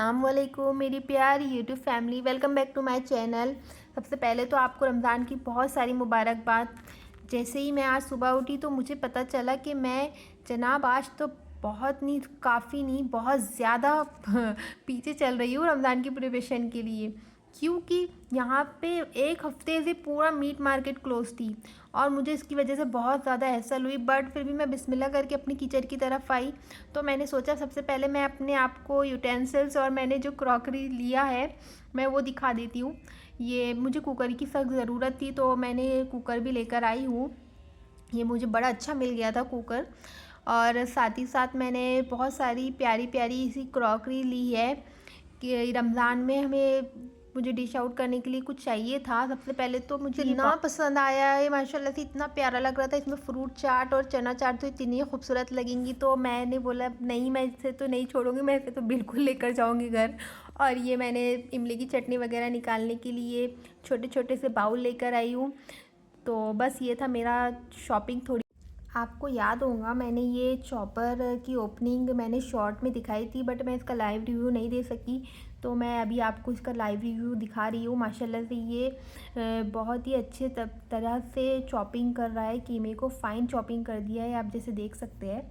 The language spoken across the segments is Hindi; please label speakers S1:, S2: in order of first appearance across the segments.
S1: अस्सलाम वालेकुम मेरी प्यारी YouTube family, welcome back to my channel. सबसे पहले तो आपको रमज़ान की बहुत सारी मुबारकबाद। जैसे ही मैं आज सुबह उठी तो मुझे पता चला कि मैं जनाब आज तो बहुत नहीं, काफ़ी नहीं, बहुत ज़्यादा पीछे चल रही हूँ रमज़ान की प्रिपरेशन के लिए, क्योंकि यहाँ पे एक हफ़्ते से पूरा मीट मार्केट क्लोज थी और मुझे इसकी वजह से बहुत ज़्यादा हैसल हुई। बट फिर भी मैं बिस्मिल्लाह करके अपनी किचन की तरफ आई तो मैंने सोचा सबसे पहले मैं अपने आप को यूटेंसिल्स और मैंने जो क्रॉकरी लिया है मैं वो दिखा देती हूँ। ये मुझे कुकर की सख्त ज़रूरत थी तो मैंने कुकर भी लेकर आई हूँ। ये मुझे बड़ा अच्छा मिल गया था कुकर। और साथ ही साथ मैंने बहुत सारी प्यारी प्यारी सी क्रॉकरी ली है कि रमज़ान में हमें मुझे डिश आउट करने के लिए कुछ चाहिए था। सबसे पहले तो मुझे इतना पसंद आया है, माशाल्लाह से इतना प्यारा लग रहा था। इसमें फ्रूट चाट और चना चाट तो इतनी खूबसूरत लगेंगी, तो मैंने बोला नहीं, मैं इसे तो नहीं छोड़ूंगी, मैं इसे तो बिल्कुल लेकर जाऊंगी घर। और ये मैंने इमली की चटनी वगैरह निकालने के लिए छोटे छोटे से बाउल लेकर आई हूँ। तो बस ये था मेरा शॉपिंग। थोड़ी आपको याद होगा मैंने ये चॉपर की ओपनिंग मैंने शॉर्ट में दिखाई थी, बट मैं इसका लाइव रिव्यू नहीं दे सकी, तो मैं अभी आपको इसका लाइव रिव्यू दिखा रही हूँ। माशाल्लाह से ये बहुत ही अच्छे तरह से चॉपिंग कर रहा है, कीमे को फाइन चॉपिंग कर दिया है, आप जैसे देख सकते हैं।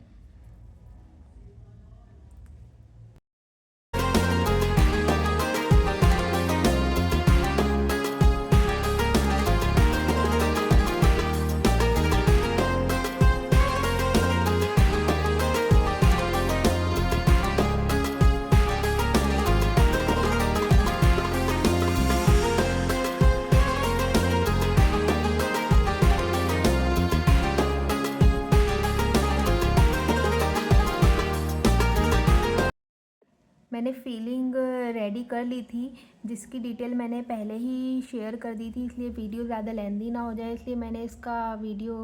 S1: मैंने फीलिंग रेडी कर ली थी, जिसकी डिटेल मैंने पहले ही शेयर कर दी थी, इसलिए वीडियो ज़्यादा लेंदी ना हो जाए, इसलिए मैंने इसका वीडियो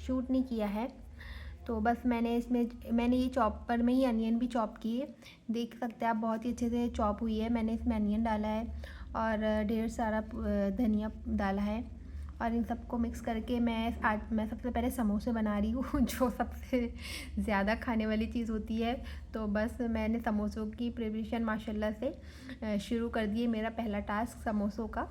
S1: शूट नहीं किया है। तो बस मैंने ये चॉपर में ही अनियन भी चॉप किए, देख सकते हैं आप, बहुत ही अच्छे से चॉप हुई है। मैंने इसमें अनियन डाला है और ढेर सारा धनिया डाला है, और इन सबको मिक्स करके मैं सबसे पहले समोसे बना रही हूँ जो सबसे ज़्यादा खाने वाली चीज़ होती है। तो बस मैंने समोसों की प्रिपरेशन माशाल्लाह से शुरू कर दी है। मेरा पहला टास्क समोसों का।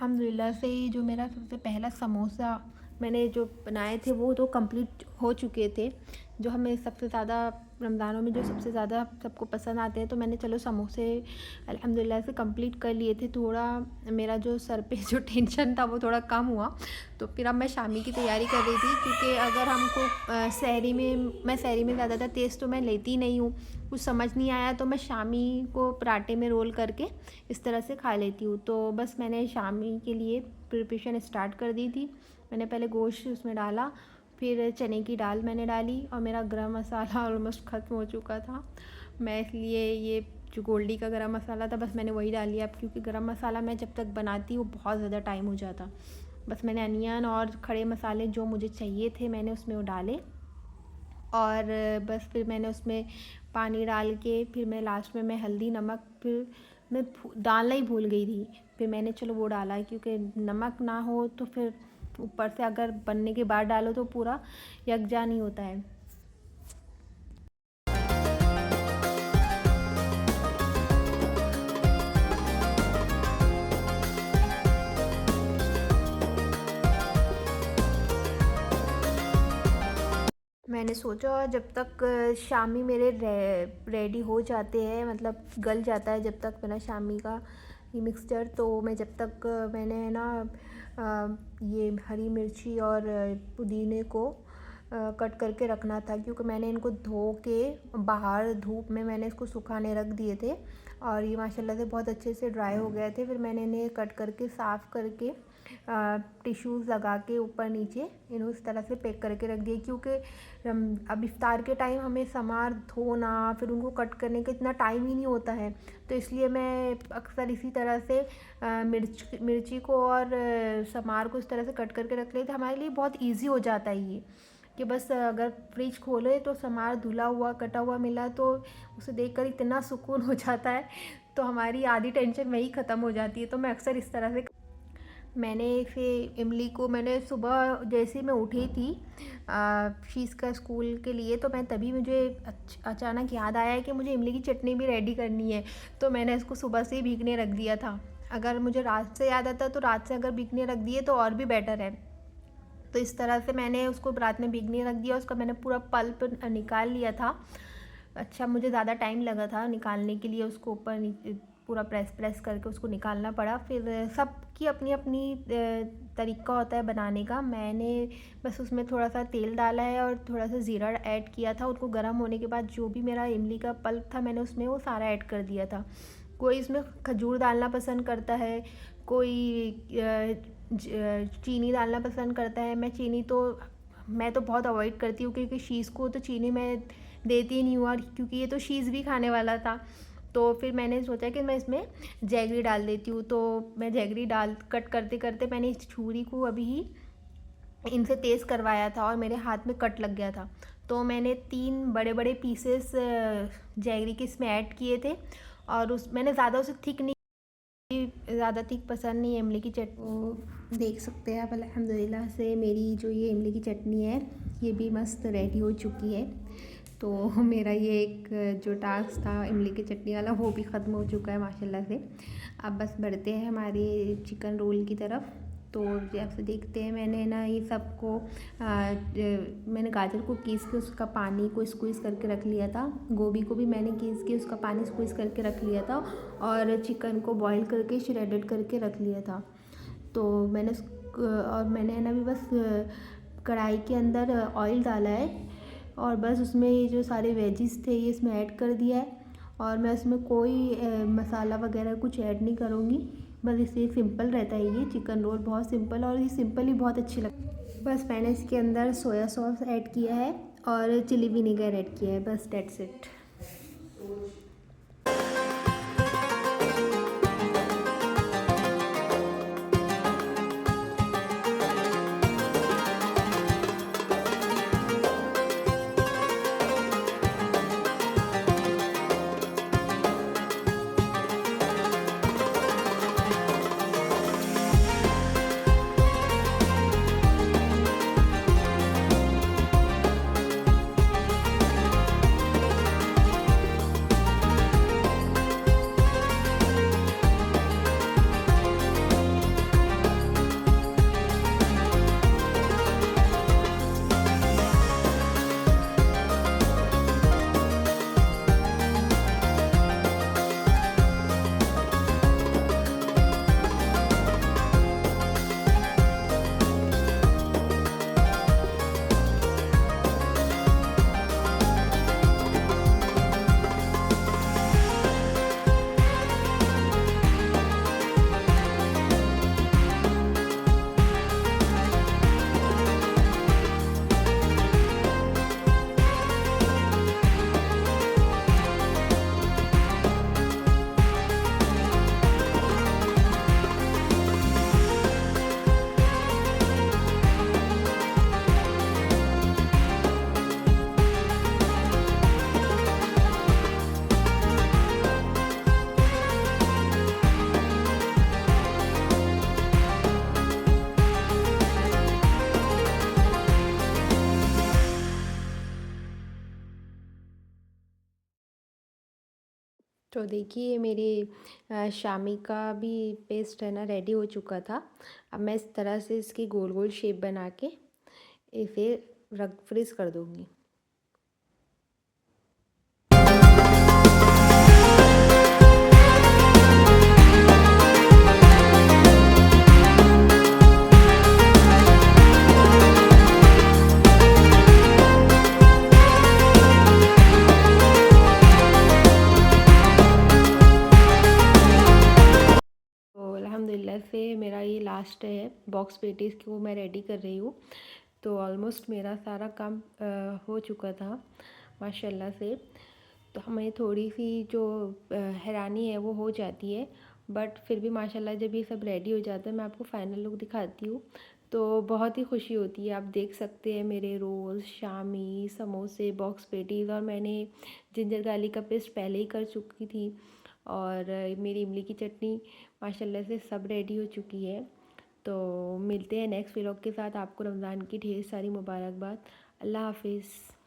S1: अल्हम्दुलिल्लाह से ही जो मेरा सबसे पहला समोसा मैंने जो बनाए थे वो तो कंप्लीट हो चुके थे, जो हमें सबसे ज़्यादा रमज़ानों में जो सबसे ज़्यादा सबको पसंद आते हैं। तो मैंने चलो समोसे अल्हम्दुलिल्लाह से कंप्लीट कर लिए थे। थोड़ा मेरा जो सर पे जो टेंशन था वो थोड़ा कम हुआ। तो फिर अब मैं शामी की तैयारी कर रही थी, क्योंकि अगर हमको मैं सहरी में ज़्यादातर तेज़ तो मैं लेती नहीं हूँ, कुछ समझ नहीं आया तो मैं शामी को पराठे में रोल करके इस तरह से खा लेती हूँ। तो बस मैंने शामी के लिए प्रिपरेशन स्टार्ट कर दी थी। मैंने पहले गोश्त उसमें डाला, फिर चने की दाल मैंने डाली, और मेरा गरम मसाला ऑलमोस्ट ख़त्म हो चुका था। मैं इसलिए ये जो गोल्डी का गरम मसाला था बस मैंने वही डाल लिया, अब क्योंकि गरम मसाला मैं जब तक बनाती हूँ बहुत ज़्यादा टाइम हो जाता। बस मैंने अनियन और खड़े मसाले जो मुझे चाहिए थे मैंने उसमें वो डाले, और बस फिर मैंने उसमें पानी डाल के फिर मैं लास्ट में मैं हल्दी नमक फिर मैं डालना ही भूल गई थी, फिर मैंने चलो वो डाला, क्योंकि नमक ना हो तो फिर ऊपर से अगर बनने के बाद डालो तो पूरा यकजा नहीं होता है। मैंने सोचा जब तक शामी मेरे रेडी हो जाते हैं, मतलब गल जाता है जब तक मेरा शामी का ये मिक्सचर, तो मैं जब तक मैंने है ना ये हरी मिर्ची और पुदीने को कट करके रखना था, क्योंकि मैंने इनको धो के बाहर धूप में मैंने इसको सुखाने रख दिए थे, और ये माशाल्लाह से बहुत अच्छे से ड्राई हो गए थे। फिर मैंने इन्हें कट करके साफ़ करके टिश्यूज़ लगा के ऊपर नीचे इन्हें उस तरह से पैक करके रख दिए, क्योंकि अब इफ्तार के टाइम हमें समार धोना फिर उनको कट करने का इतना टाइम ही नहीं होता है। तो इसलिए मैं अक्सर इसी तरह से मिर्ची को और समार को इस तरह से कट करके रख लेते। हमारे लिए बहुत ईजी हो जाता है ये, कि बस अगर फ्रिज खोले तो समार धुला हुआ कटा हुआ मिला तो उसे देखकर इतना सुकून हो जाता है, तो हमारी आधी टेंशन वही ख़त्म हो जाती है। तो मैं अक्सर इस तरह से मैंने इसे इमली को मैंने सुबह जैसे मैं उठी थी शीश का स्कूल के लिए, तो मैं तभी मुझे अचानक याद आया कि मुझे इमली की चटनी भी रेडी करनी है। तो मैंने इसको सुबह से ही भीगने रख दिया था। अगर मुझे रात से याद आता तो रात से अगर भीगने रख दिए तो और भी बेटर है। तो इस तरह से मैंने उसको रात में भीगने रख दिया। उसका मैंने पूरा पल्प निकाल लिया था। अच्छा, मुझे ज़्यादा टाइम लगा था निकालने के लिए, उसको ऊपर पूरा प्रेस करके उसको निकालना पड़ा। फिर सबकी अपनी अपनी तरीका होता है बनाने का। मैंने बस उसमें थोड़ा सा तेल डाला है और थोड़ा सा ज़ीरा ऐड किया था। उनको गर्म होने के बाद जो भी मेरा इमली का पल्प था मैंने उसमें वो सारा ऐड कर दिया था। कोई इसमें खजूर डालना पसंद करता है, कोई चीनी डालना पसंद करता है। मैं तो बहुत अवॉइड करती हूँ, क्योंकि शीज़ को तो चीनी मैं देती ही नहीं हुआ, क्योंकि ये तो शीज़ भी खाने वाला था। तो फिर मैंने सोचा कि मैं इसमें जैगरी डाल देती हूँ। तो मैं जैगरी कट करते करते मैंने इस छुरी को अभी ही इनसे तेज़ करवाया था और मेरे हाथ में कट लग गया था। तो मैंने 3 बड़े बड़े पीसेस जैगरी के इसमें ऐड किए थे, और मैंने ज़्यादा उसे थिक नहीं, ज़्यादा थिक पसंद नहीं है इमली की चटनी। देख सकते हैं आप, अल्हम्दुलिल्लाह से मेरी जो ये इमली की चटनी है ये भी मस्त रेडी हो चुकी है। तो मेरा ये एक जो टास्क था इमली की चटनी वाला वो भी ख़त्म हो चुका है माशाल्लाह से। अब बस बढ़ते हैं हमारे चिकन रोल की तरफ। तो जैसे देखते हैं मैंने ना ये सबको मैंने गाजर को कीस के उसका पानी को स्क्वीज़ करके रख लिया था। गोभी को भी मैंने कीस के उसका पानी स्क्वीज़ करके रख लिया था, और चिकन को बॉईल करके श्रेडेड करके रख लिया था। तो मैंने ना भी बस कढ़ाई के अंदर ऑयल डाला है, और बस उसमें ये जो सारे वेजिस थे ये इसमें ऐड कर दिया है। और मैं इसमें कोई मसाला वगैरह कुछ ऐड नहीं करूँगी। बस इसे सिंपल रहता है ये चिकन रोल, बहुत सिंपल, और ये सिंपल ही बहुत अच्छी लगती है। बस मैंने इसके अंदर सोया सॉस ऐड किया है और चिली विनीगर ऐड किया है, बस दैट्स इट। तो देखिए मेरे शामी का भी पेस्ट है ना रेडी हो चुका था। अब मैं इस तरह से इसकी गोल गोल शेप बना के इसे फ्रीज़ कर दूँगी। अल्हम्दुलिल्लाह से मेरा ये लास्ट है बॉक्स पेटीज़ की, वो मैं रेडी कर रही हूँ। तो ऑलमोस्ट मेरा सारा काम हो चुका था माशाल्लाह से। तो हमें थोड़ी सी जो हैरानी है वो हो जाती है, बट फिर भी माशाल्लाह जब ये सब रेडी हो जाता है मैं आपको फ़ाइनल लुक दिखाती हूँ तो बहुत ही खुशी होती है। आप देख सकते हैं मेरे रोल्स, शामी, समोसे, बॉक्स पेटीज़, और मैंने जिंजर गार्लिक का पेस्ट पहले ही कर चुकी थी, और मेरी इमली की चटनी माशाल्लाह से सब रेडी हो चुकी है। तो मिलते हैं नेक्स्ट व्लॉग के साथ। आपको रमज़ान की ढेर सारी मुबारकबाद। अल्लाह हाफिज़।